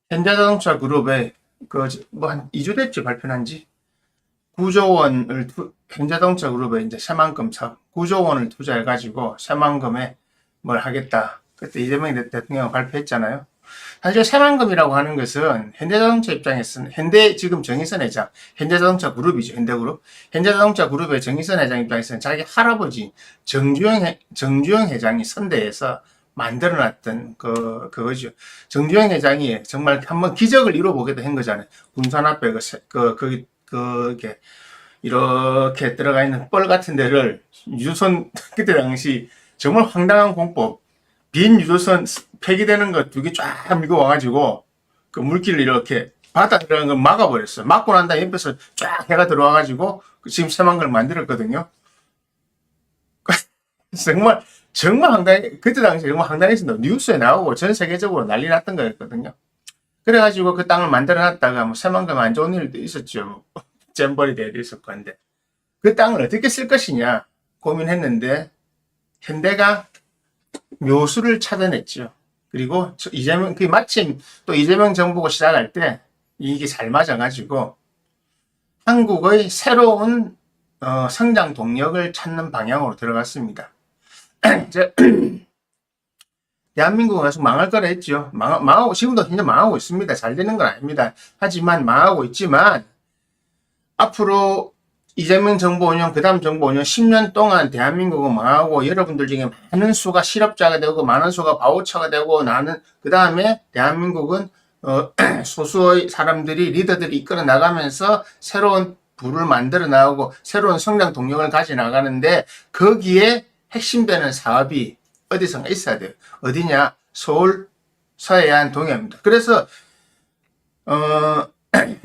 현대자동차 그룹에 뭐 한 2주 됐죠, 발표한 지. 9조 원을 현대자동차 그룹에 이제 새만금 9조 원을 투자해가지고 새만금에 뭘 하겠다. 그때 이재명 대통령 발표했잖아요. 사실 새만금이라고 하는 것은 현대자동차 입장에서는 지금 정의선 회장, 현대자동차 그룹이죠, 현대그룹. 현대자동차 그룹의 정의선 회장 입장에서는 자기 할아버지 정주영 회장이 선대해서 만들어놨던 그거죠. 정주영 회장이 정말 한번 기적을 이뤄보겠다 한 거잖아요. 군산 앞에 이렇게 들어가 있는 뻘 같은 데를 유조선 그때 당시 정말 황당한 공법, 빈 유조선 폐기되는 거 2개 쫙 밀고 와가지고 그 물길을 이렇게 바다 들어간 걸 막아버렸어요. 막고 난 다음에 옆에서 쫙 해가 들어와가지고 지금 새만금을 만들었거든요. 정말 황당해. 그때 당시 정말 황당했습니다. 뉴스에 나오고 전 세계적으로 난리 났던 거였거든요. 그래가지고 그 땅을 만들어놨다가 뭐 새만금 안 좋은 일도 있었죠. 잼버리 대회도 있었고 한데 그 땅을 어떻게 쓸 것이냐 고민했는데 현대가 묘수를 찾아냈죠. 그리고 마침 또 이재명 정부가 시작할 때 이게 잘 맞아가지고 한국의 새로운 성장 동력을 찾는 방향으로 들어갔습니다. 대한민국은 계속 망할 거라 했죠. 망하고 지금도 현재 망하고 있습니다. 잘 되는 건 아닙니다. 하지만 망하고 있지만 앞으로 이재명 정부 5년, 그 다음 정부 5년, 10년 동안 대한민국은 망하고 여러분들 중에 많은 수가 실업자가 되고 많은 수가 바우처가 되고 그 다음에 대한민국은 소수의 사람들이 리더들이 이끌어 나가면서 새로운 부를 만들어 나가고 새로운 성장 동력을 가져 나가는데 거기에 핵심되는 사업이 어디선가 있어야 돼요. 어디냐? 서울, 서해안, 동해입니다. 그래서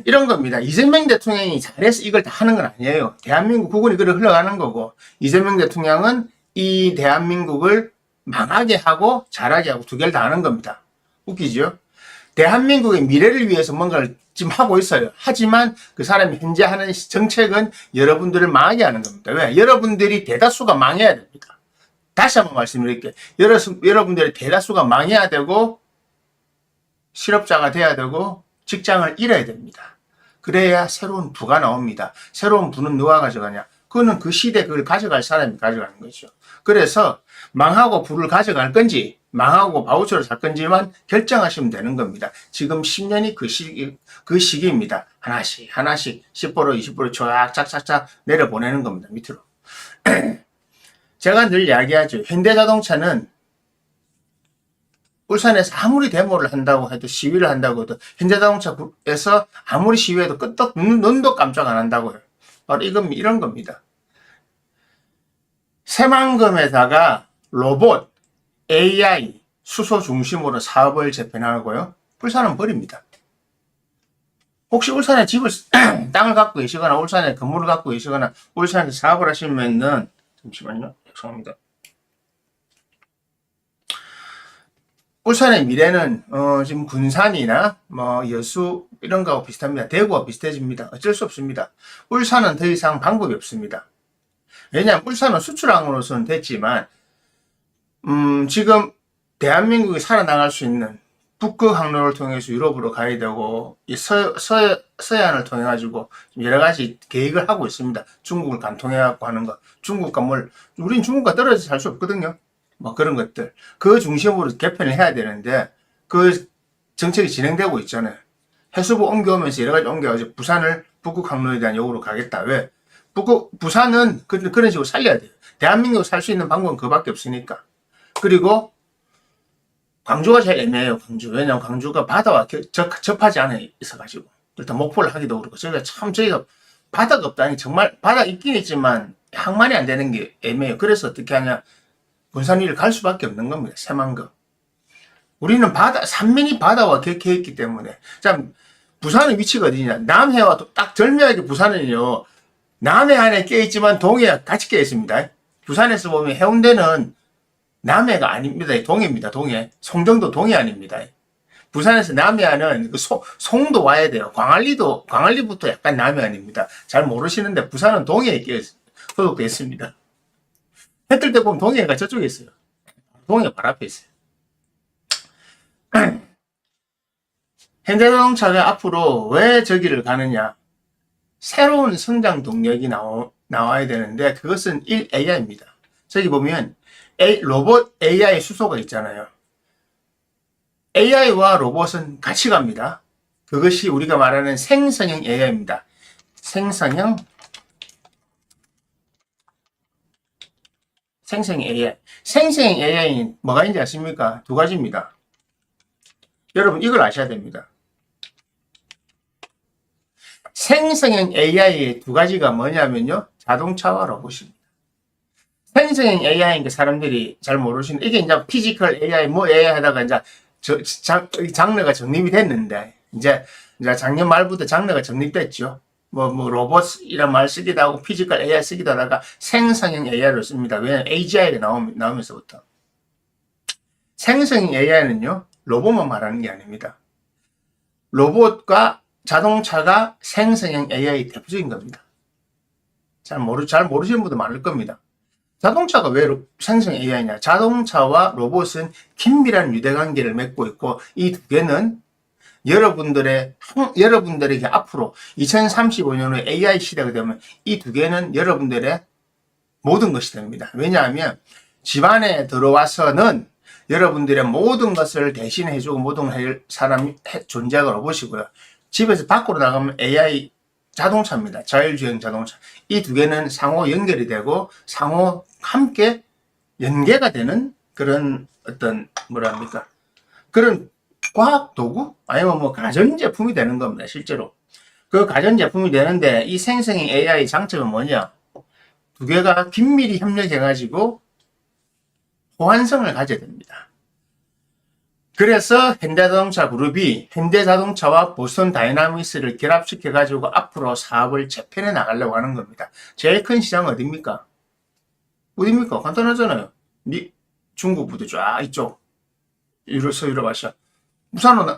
이런 겁니다. 이재명 대통령이 잘해서 이걸 다 하는 건 아니에요. 대한민국 국군이 그래 흘러가는 거고 이재명 대통령은 이 대한민국을 망하게 하고 잘하게 하고 2개를 다 하는 겁니다. 웃기죠? 대한민국의 미래를 위해서 뭔가를 지금 하고 있어요. 하지만 그 사람이 현재 하는 정책은 여러분들을 망하게 하는 겁니다. 왜? 여러분들이 대다수가 망해야 됩니다. 다시 한번 말씀드릴게요. 여러분들의 대다수가 망해야 되고 실업자가 돼야 되고 직장을 잃어야 됩니다. 그래야 새로운 부가 나옵니다. 새로운 부는 누가 가져가냐? 그거는 그 시대 그걸 가져갈 사람이 가져가는 거죠. 그래서 망하고 부를 가져갈 건지 망하고 바우처를 살 건지만 결정하시면 되는 겁니다. 지금 10년이 그 시기입니다. 하나씩 10% 20% 쫙쫙쫙 내려보내는 겁니다. 밑으로. 제가 늘 이야기하죠. 현대자동차는 울산에서 아무리 데모를 한다고 해도 시위를 한다고 해도 현대자동차에서 아무리 시위해도 끄떡 눈도 깜짝 안 한다고요. 바로 이런 겁니다. 새만금에다가 로봇, AI, 수소 중심으로 사업을 재편하고요. 울산은 버립니다. 혹시 울산에 땅을 갖고 계시거나 울산에 건물을 갖고 계시거나 울산에서 사업을 하시면은 잠시만요. 죄송합니다. 울산의 미래는 지금 군산이나 여수 이런 거하고 비슷합니다. 대구와 비슷해집니다. 어쩔 수 없습니다. 울산은 더 이상 방법이 없습니다. 왜냐하면 울산은 수출항으로서는 됐지만 지금 대한민국이 살아나갈 수 있는 북극 항로를 통해서 유럽으로 가야 되고 서해안을 통해 가지고 여러 가지 계획을 하고 있습니다. 중국을 간통해 갖고 하는 거. 우린 중국과 떨어져 살 수 없거든요. 그런 것들. 그 중심으로 개편을 해야 되는데, 그 정책이 진행되고 있잖아요. 해수부 옮겨오면서 여러 가지 옮겨가지고 부산을 북극 항로에 대한 요구로 가겠다. 왜? 부산은 그런 식으로 살려야 돼요. 대한민국 살 수 있는 방법은 그밖에 없으니까. 그리고 광주가 제일 애매해요, 광주. 왜냐면 광주가 바다와 접하지 않아 있어가지고. 일단 목포를 하기도 그렇고. 저희가 바다가 없다니 정말 바다 있긴 있지만 항만이 안 되는 게 애매해요. 그래서 어떻게 하냐. 군산 위를 갈 수밖에 없는 겁니다. 새만금. 우리는 산면이 바다와 격해있기 때문에. 자, 부산의 위치가 어디냐. 남해와 딱 절묘하게 부산은요, 남해 안에 껴있지만 동해가 같이 껴있습니다. 부산에서 보면 해운대는 남해가 아닙니다. 동해입니다. 동해. 송정도 동해 아닙니다. 부산에서 남해안은 송도 와야 돼요. 광안리부터 약간 남해안입니다. 잘 모르시는데 부산은 동해에 소속되어 있습니다. 해 뜰 때 보면 동해가 저쪽에 있어요. 동해 바로 앞에 있어요. 현대자동차가 앞으로 왜 저기를 가느냐? 새로운 성장 동력이 나와야 되는데 그것은 1. AI입니다. 저기 보면 로봇 AI 수소가 있잖아요. AI와 로봇은 같이 갑니다. 그것이 우리가 말하는 생성형 AI입니다. 생성형 AI. 생성형 AI는 뭐가 있는지 아십니까? 두 가지입니다. 여러분 이걸 아셔야 됩니다. 생성형 AI의 두 가지가 뭐냐면요. 자동차와 로봇입니다. 생성형 AI인 게 사람들이 잘 모르시는, 이게 이제 피지컬 AI, 뭐 AI 하다가 이제 장르가 정립이 됐는데, 이제 작년 말부터 장르가 정립됐죠. 뭐 로봇이란 말 쓰기도 하고, 피지컬 AI 쓰기도 하다가 생성형 AI를 씁니다. 왜냐면 AGI가 나오면서부터. 생성형 AI는요, 로봇만 말하는 게 아닙니다. 로봇과 자동차가 생성형 AI 대표적인 겁니다. 잘 모르시는 분도 많을 겁니다. 자동차가 왜 생성 AI냐? 자동차와 로봇은 긴밀한 유대관계를 맺고 있고, 이 두 개는 여러분들에게 앞으로 2035년 후 AI 시대가 되면 이 두 개는 여러분들의 모든 것이 됩니다. 왜냐하면 집안에 들어와서는 여러분들의 모든 것을 대신해주고 모든 걸 할 사람이 존재가 로봇이고요. 집에서 밖으로 나가면 AI 자동차입니다. 자율주행 자동차. 이 두 개는 상호 연결이 되고 상호 함께 연계가 되는 그런 어떤 뭐랍니까? 그런 과학 도구? 아니면 뭐 가전제품이 되는 겁니다. 실제로. 그 가전제품이 되는데 이 생성형 AI 장점은 뭐냐? 두 개가 긴밀히 협력해가지고 호환성을 가져야 됩니다. 그래서 현대자동차 그룹이 현대자동차와 보스턴 다이나믹스를 결합시켜가지고 앞으로 사업을 재편해 나가려고 하는 겁니다. 제일 큰 시장은 어디입니까? 어디입니까? 간단하잖아요. 중국부터 쫙 이쪽. 서유럽아시아. 부산은,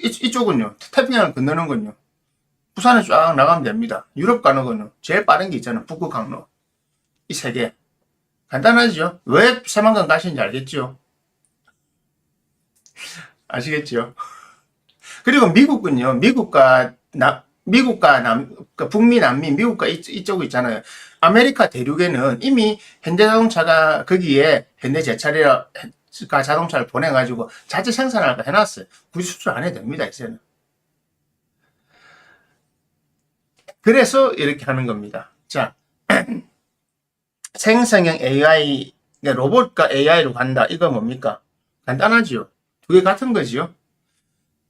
이쪽은요. 태평양을 건너는군요. 부산에 쫙 나가면 됩니다. 유럽 가는 건요. 제일 빠른 게 있잖아요. 북극 항로. 이 세 개. 간단하죠? 왜 새만금 가시는지 알겠죠? 아시겠죠? 그리고 미국은요, 북미, 남미, 미국과 이쪽 있잖아요. 아메리카 대륙에는 이미 현대자동차가 거기에 현대제철이가 자동차를 보내가지고 자체 생산할 거 해놨어요. 굳이 수출 안 해도 됩니다, 이제는. 그래서 이렇게 하는 겁니다. 자, 생성형 AI, 로봇과 AI로 간다. 이거 뭡니까? 간단하죠? 두 개 같은 거지요.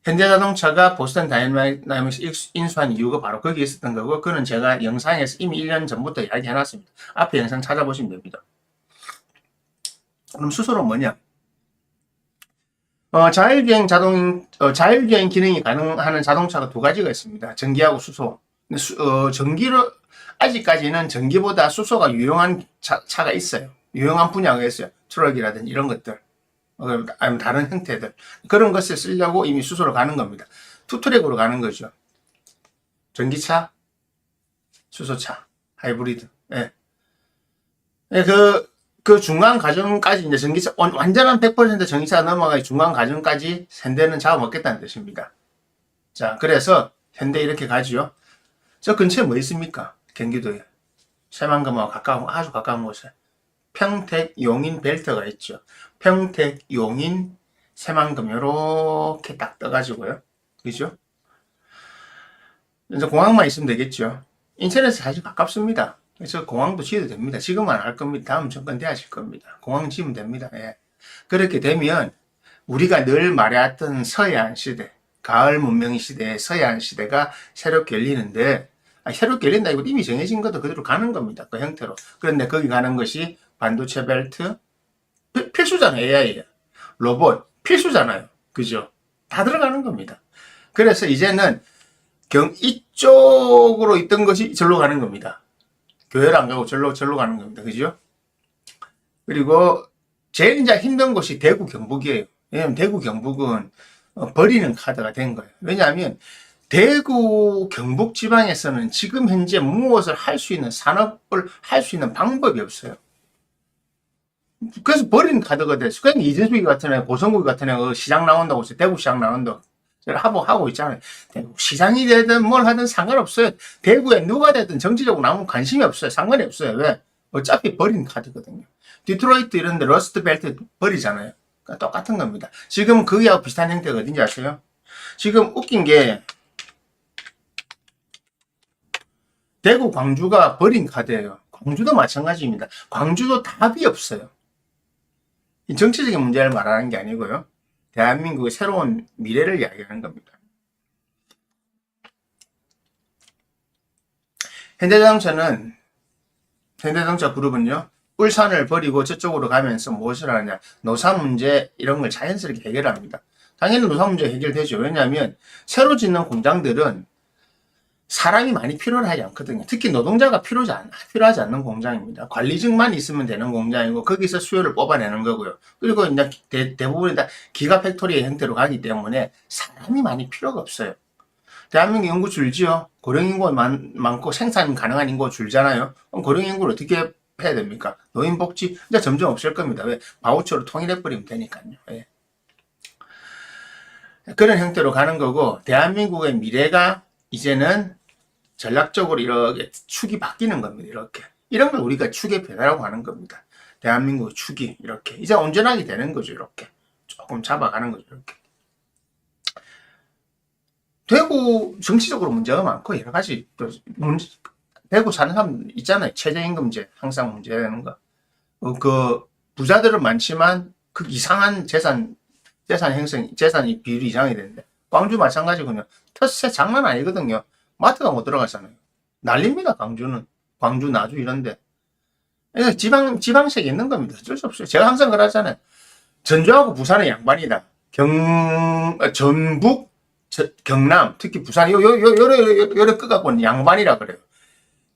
현대자동차가 보스턴 다이나믹스 인수한 이유가 바로 거기에 있었던 거고, 그는 제가 영상에서 이미 1년 전부터 이야기 해놨습니다. 앞에 영상 찾아보시면 됩니다. 그럼 수소는 뭐냐? 자율주행 기능이 가능한 자동차가 두 가지가 있습니다. 전기하고 수소. 전기로, 아직까지는 전기보다 수소가 유용한 차가 있어요. 유용한 분야가 있어요. 트럭이라든지 이런 것들. 아니면 다른 형태들. 그런 것을 쓰려고 이미 수소로 가는 겁니다. 투트랙으로 가는 거죠. 전기차, 수소차, 하이브리드. 예. 예, 그 중간 과정까지 이제 전기차, 완전한 100% 전기차가 넘어가 중간 과정까지 현대는 잡아먹겠다는 뜻입니다. 자, 그래서 현대 이렇게 가지요. 저 근처에 뭐 있습니까? 경기도에. 새만금하고 아주 가까운 곳에. 평택, 용인 벨트가 있죠. 평택, 용인, 새만금 요렇게 딱 떠가지고요. 그죠? 이제 공항만 있으면 되겠죠. 인천에서 사실 가깝습니다. 그래서 공항도 지어도 됩니다. 지금은 안 할 겁니다. 다음 정권 돼야 질 겁니다. 공항 지으면 됩니다. 예. 그렇게 되면 우리가 늘 말해왔던 서해안 시대, 가을 문명 시대의 서해안 시대가 새롭게 열리는데, 새롭게 열린다 이거 이미 정해진 것도 그대로 가는 겁니다. 그 형태로. 그런데 거기 가는 것이 반도체 벨트, 필수잖아요. AI. 로봇, 필수잖아요. 그죠? 다 들어가는 겁니다. 그래서 이제는 이쪽으로 있던 것이 절로 가는 겁니다. 교회를 안 가고 절로 가는 겁니다. 그죠? 그리고 제일 이제 힘든 곳이 대구, 경북이에요. 왜냐면 대구, 경북은 버리는 카드가 된 거예요. 왜냐하면 대구, 경북 지방에서는 지금 현재 무엇을 할 수 있는 산업을 할 수 있는 방법이 없어요. 그래서 버리는 카드가 됐어요. 그냥 이재수기 같은 애, 고성국이 같은 애, 시장 나온다고 했어요. 대구 시장 나온다고. 하고 있잖아요. 대구 시장이 되든 뭘 하든 상관없어요. 대구에 누가 되든 정치적으로 아무 관심이 없어요. 상관이 없어요. 왜? 어차피 버린 카드거든요. 디트로이트 이런 데 러스트 벨트 버리잖아요. 그러니까 똑같은 겁니다. 지금 거기하고 비슷한 형태가 어딘지 아세요? 지금 웃긴 게 대구 광주가 버린 카드예요. 광주도 마찬가지입니다. 광주도 답이 없어요. 정치적인 문제를 말하는 게 아니고요. 대한민국의 새로운 미래를 이야기하는 겁니다. 현대자동차 그룹은요, 울산을 버리고 저쪽으로 가면서 무엇을 하느냐, 노사 문제 이런 걸 자연스럽게 해결합니다. 당연히 노사 문제 해결되죠. 왜냐하면 새로 짓는 공장들은 사람이 많이 필요하지 않거든요. 특히 노동자가 필요하지 않는 공장입니다. 관리직만 있으면 되는 공장이고 거기서 수요를 뽑아내는 거고요. 그리고 이제 대부분이 다 기가 팩토리의 형태로 가기 때문에 사람이 많이 필요가 없어요. 대한민국 인구 줄지요. 고령 인구가 많고 생산 가능한 인구가 줄잖아요. 그럼 고령 인구를 어떻게 해야 됩니까? 노인복지 이제 점점 없을 겁니다. 왜? 바우처로 통일해버리면 되니까요. 예. 그런 형태로 가는 거고, 대한민국의 미래가 이제는 전략적으로 이렇게 축이 바뀌는 겁니다. 이렇게. 이런 걸 우리가 축의 변화라고 하는 겁니다. 대한민국의 축이 이렇게. 이제 온전하게 되는 거죠. 이렇게. 조금 잡아가는 거죠. 이렇게. 대구 정치적으로 문제가 많고 여러 가지 대구 사는 사람 있잖아요. 최저임금제 항상 문제되는 거. 그 부자들은 많지만 그 이상한 재산이 비율이 이상이 되는데 광주 마찬가지군요. 텃세 장난 아니거든요. 마트가 못 들어가잖아요. 난립니다. 광주 나주 이런데. 지방색이 있는 겁니다. 어쩔 수 없어요. 제가 항상 그러잖아요. 전주하고 부산의 양반이다. 전북, 경남, 특히 부산, 요래 끄갖고는 양반이라 그래요.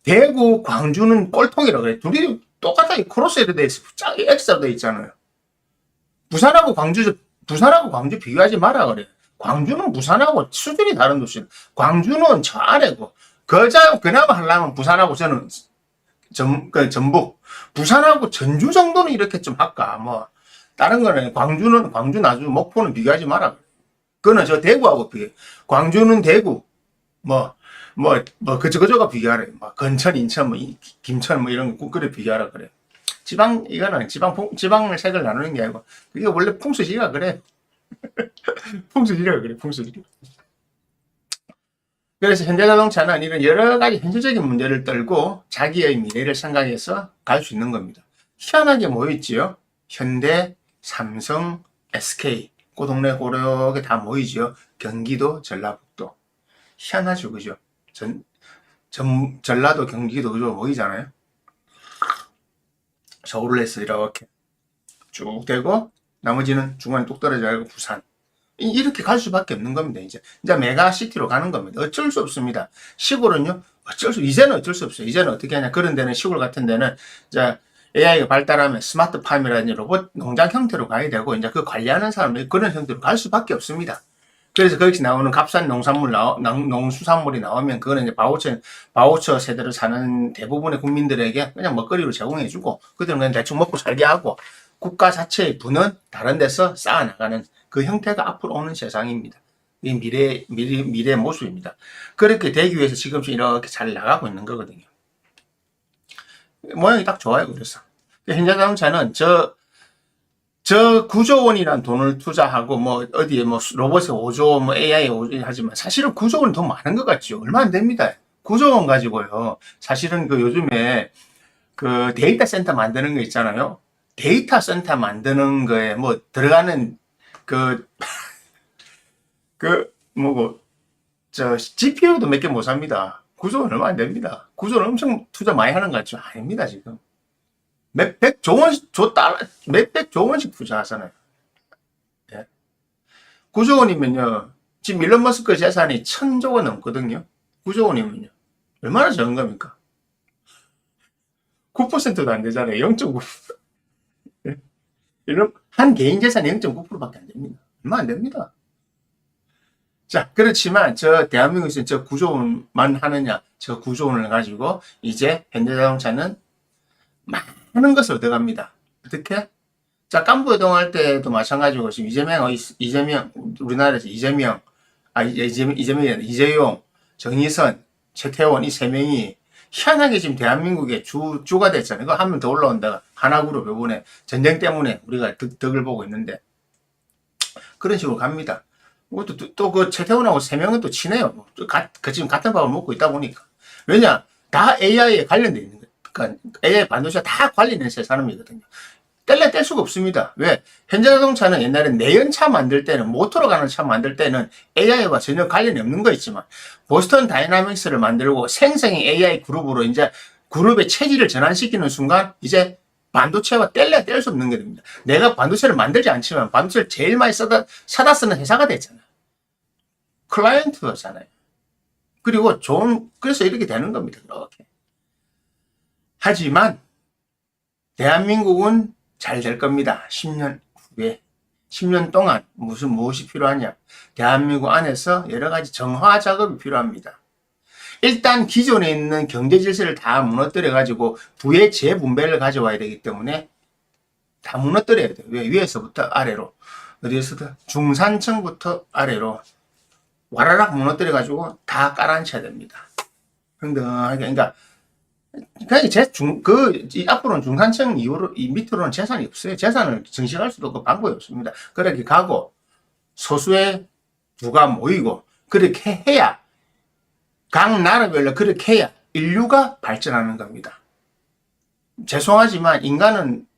대구, 광주는 꼴통이라 그래요. 둘이 똑같아. 크로스로 돼 있어. X로 돼 있잖아요. 부산하고 광주 비교하지 마라 그래요. 광주는 부산하고 수준이 다른 도시. 광주는 저 아래고, 그나마 하려면 부산하고 저는 전북, 부산하고 전주 정도는 이렇게 좀 할까. 뭐, 다른 거는 광주, 나주, 목포는 비교하지 마라. 그거는 저 대구하고 비교해. 광주는 대구, 그저가 비교하래. 뭐, 건천, 인천, 김천, 이런 거, 그래 비교하라 그래. 이거는 지방을 색을 나누는 게 아니고, 그게 원래 풍수지리가 그래. 풍수지리가 그래, 풍수지리. 그래서 현대자동차는 이런 여러 가지 현실적인 문제를 떨고 자기의 미래를 생각해서 갈 수 있는 겁니다. 희한하게 모여있지요. 현대, 삼성, SK, 그 동네 고르게 다 모이지요. 경기도, 전라북도. 희한하죠, 그죠? 전라도, 경기도, 그죠? 모이잖아요. 서울을 해서 이렇게 쭉 되고, 나머지는 중간에 뚝 떨어져 부산. 이렇게 갈 수밖에 없는 겁니다. 이제 메가시티로 가는 겁니다. 어쩔 수 없습니다. 시골은요, 이제는 어쩔 수 없어요. 이제는 어떻게 하냐. 그런 데는, 시골 같은 데는, 이제 AI가 발달하면 스마트팜이라든지 로봇 농장 형태로 가야 되고, 이제 그 관리하는 사람들이 그런 형태로 갈 수밖에 없습니다. 그래서 거기서 나오는 값싼 농수산물이 나오면, 그거는 이제 바우처 세대로 사는 대부분의 국민들에게 그냥 먹거리로 제공해주고, 그들은 그냥 대충 먹고 살게 하고, 국가 자체의 부는 다른 데서 쌓아나가는 그 형태가 앞으로 오는 세상입니다. 이 미래의 모습입니다. 그렇게 되기 위해서 지금쯤 이렇게 잘 나가고 있는 거거든요. 모양이 딱 좋아요. 그래서 현대자동차는 저 9조 원이란 돈을 투자하고 어디에 로봇에 5조 AI 5조 하지만 사실은 9조 원이 더 많은 것 같죠. 얼마 안 됩니다. 9조 원 가지고요. 사실은 요즘에 데이터 센터 만드는 거 있잖아요. 데이터 센터 만드는 거에 들어가는 GPU도 몇 개 못 삽니다. 9조 원 얼마 안 됩니다. 9조 원 엄청 투자 많이 하는 것 같죠? 아닙니다, 지금. 몇백 조 원씩 투자하잖아요. 예. 9조 원이면요. 지금 일론 머스크 재산이 1000조 원 넘거든요. 9조 원이면요. 얼마나 적은 겁니까? 9%도 안 되잖아요. 0.9%. 한 개인 재산이 0.9%밖에 안 됩니다. 얼마 안 됩니다. 자, 그렇지만 대한민국에서 저 9조 원만 하느냐, 저 9조 원을 가지고 이제 현대자동차는 많은 것을 얻어갑니다. 어떻게? 자, 깐부 이동할 때도 마찬가지고 지금 이재명, 우리나라에서 이재명, 이재용, 정의선, 최태원 이 세 명이 희한하게 지금 대한민국의 주가 됐잖아요. 이거 한 명 더 올라온다가 하나그룹 요번에 전쟁 때문에 우리가 덕을 보고 있는데 그런 식으로 갑니다. 그것도 또 그 최태원하고 세 명은 또 친해요. 지금 같은 밥을 먹고 있다 보니까. 왜냐? 다 AI에 관련돼 있는 거예요. 그러니까 AI 반도체가 다 관련된 사람이거든요. 뗄 수가 없습니다. 왜? 현대자동차는 옛날에 내연차 만들 때는, 모터로 가는 차 만들 때는 AI와 전혀 관련이 없는 거 있지만, 보스턴 다이나믹스를 만들고 생생히 AI 그룹으로 이제 그룹의 체질을 전환시키는 순간, 이제 반도체와 뗄 수 없는 게 됩니다. 내가 반도체를 만들지 않지만, 반도체를 제일 많이 사다 쓰는 회사가 됐잖아요. 클라이언트잖아요. 그리고 그래서 이렇게 되는 겁니다. 그렇게. 하지만, 대한민국은 잘 될 겁니다. 10년 후에. 10년 동안 무엇이 필요하냐. 대한민국 안에서 여러 가지 정화 작업이 필요합니다. 일단 기존에 있는 경제 질서를 다 무너뜨려가지고 부의 재분배를 가져와야 되기 때문에 다 무너뜨려야 돼요. 위에서부터 아래로. 어디에서부터? 중산층부터 아래로. 와라락 무너뜨려가지고 다 깔아앉혀야 됩니다. 평등하게. 앞으로는 중산층 이 밑으로는 재산이 없어요. 재산을 증식할 수도 없고 방법이 없습니다. 그렇게 가고, 소수의 부가 모이고, 그렇게 해야, 각 나라별로 그렇게 해야 인류가 발전하는 겁니다. 죄송하지만 인간은,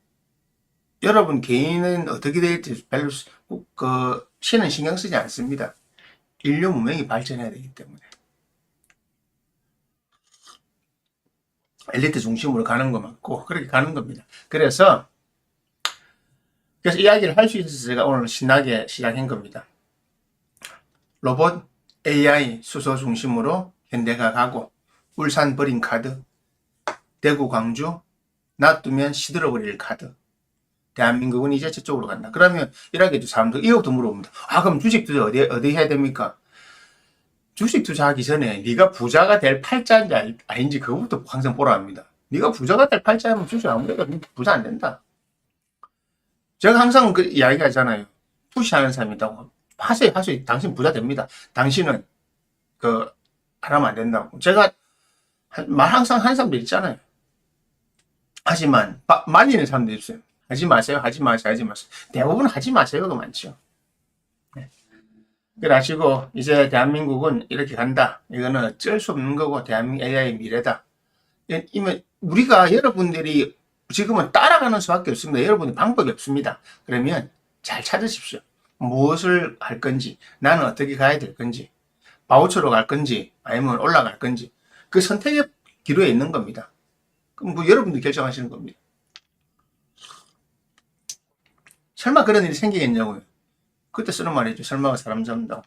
여러분 개인은 어떻게 될지 별로, 신은 신경 쓰지 않습니다. 인류 문명이 발전해야 되기 때문에. 엘리트 중심으로 가는 거 맞고 그렇게 가는 겁니다. 그래서 이야기를 할 수 있어서 제가 오늘 신나게 시작한 겁니다. 로봇, AI, 수소 중심으로 현대가 가고 울산 버린 카드, 대구, 광주 놔두면 시들어버릴 카드. 대한민국은 이제 저쪽으로 간다. 그러면 일하게도 사람들 이것도 물어봅니다. 그럼 주식 투자 어디 해야 됩니까? 주식 투자하기 전에 네가 부자가 될 팔자인지 아닌지 그것부터 항상 보라 합니다. 네가 부자가 될 팔자면 주식 아무래도 부자 안 된다. 제가 항상 그 이야기 하잖아요. 푸시하는 사람이 있다고. 하세요. 당신 부자 됩니다. 당신은 하면 안 된다고. 제가 항상 하는 사람들 있잖아요. 하지만 말리는 사람들 있어요. 하지 마세요. 대부분 하지 마세요가 많죠. 네. 그러시고 이제 대한민국은 이렇게 간다. 이거는 어쩔 수 없는 거고 대한민국 AI 미래다. 우리가 여러분들이 지금은 따라가는 수밖에 없습니다. 여러분이 방법이 없습니다. 그러면 잘 찾으십시오. 무엇을 할 건지, 나는 어떻게 가야 될 건지, 바우처로 갈 건지, 아니면 올라갈 건지, 그 선택의 기로에 있는 겁니다. 그럼 여러분들이 결정하시는 겁니다. 설마 그런 일이 생기겠냐고요. 그때 쓰는 말이죠. 설마가 사람 잡는다고.